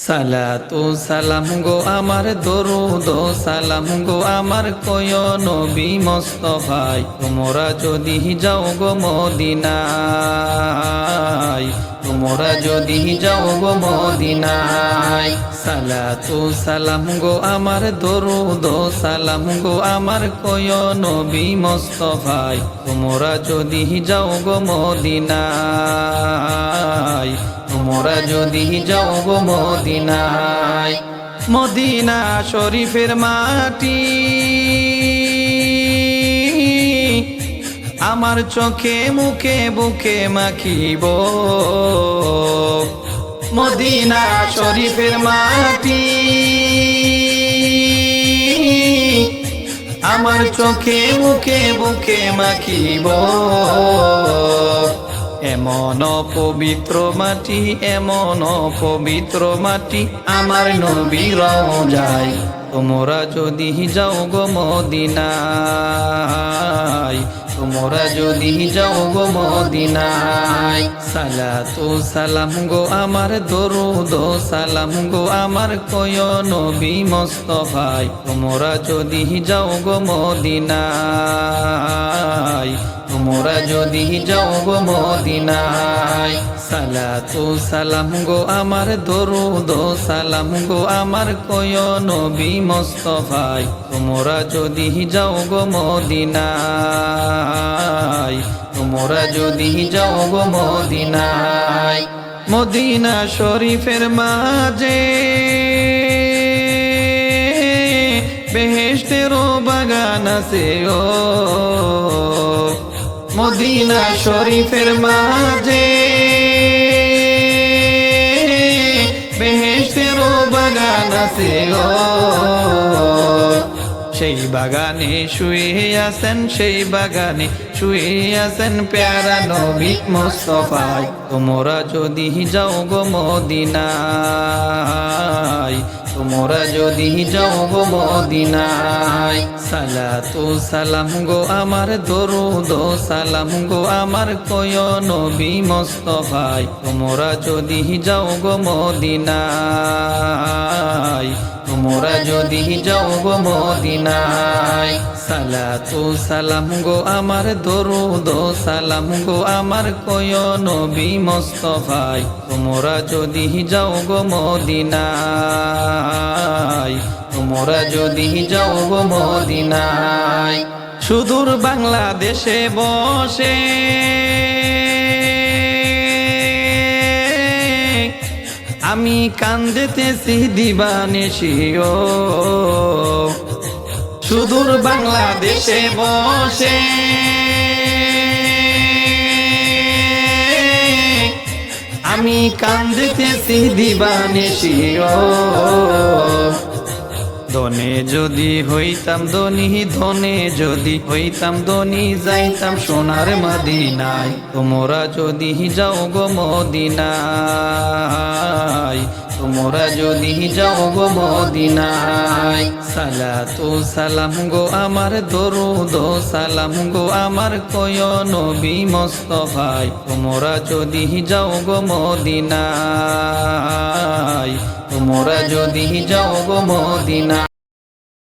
সালাতু সালাম গো আমার দরুদ সালাম গো আমার কয় নবী মুস্তাফায় তোমরা যদি যাও গো মদিনায় তোমরা যদি যাও গো মদিনায় সালাতু সালাম গো আমার দরুদ সালাম গো আমার কয় নবী মুস্তাফায় তোমরা যদি যাও গো মদিনায় তোমরা যদি যাও গো মদিনায় মদিনা শরীফের মাটি আমার চোখে মুখে বুকে মাখিব মদিনা শরীফের মাটি আমার চোখে মুখে বুকে মাখিব এমন পবিত্র মাটি এমন পবিত্র মাটি আমার নবীর রওজায় তোমরা যদি যাও গো মদিনায় তোমরা যদি যাও গো মদিনায় সালাতু সালাম গো আমার দরুদ সালাম গো আমার কয় নবী মুস্তাফায় তোমরা যদি যাও গো মদিনায় তোমরা যদি যাও গো মদিনায় সালাতু সালাম গো আমার দরুদ সালাম গো আমার কয় নবী মুস্তাফায় তোমরা যদি যাও গো মদিনায় তোমরা যদি যাও গো মদিনায় মদিনা শরীফের মাঝে বেহেশতেরও বাগান আছে ও মদিনা শরীফের মাঝে বেহেশতেরও বাগান আছে ও সেই বাগানে শুয়ে আছেন সেই বাগানে শুয়ে আছেন প্যারা নবী মুস্তাফায় তোমরা যদি যাও গো মদিনায় তোমরা যদি যাও গো মদিনায় সালাতু সালাম গো আমার দরুদ সালাম গো আমার কয় নবী মুস্তাফায় তোমরা যদি যাও গো মদিনায় তোমরা যদি যাও গো মদিনায় সালাতু সালাম গো আমার দরুদ সালাম গো আমার কয় নবী মুস্তাফায় তোমরা যদি যাও গো মদিনায় তোমরা যদি যাও গো মদিনায় সুদূর বাংলাদেশে বসে আমি কান্দিতেছি দিবানিশিও সুদূর বাংলাদেশে বসে আমি কান্দিতেছি দিবানিশিও ধনে যদি হইতাম ধনী ধনে যদি হইতাম ধনী যাইতাম সোনার মদিনায় তোমরা যদি যাও গো মদিনায় তোমরা যদি যাও গো মদিনায় সালাতু সালাম গো আমার দরুদ সালাম গো আমার কয় নবী মুস্তাফায় তোমরা যদি যাও গো মদিনায় তোমরা যদি যাও গো মদিনায়।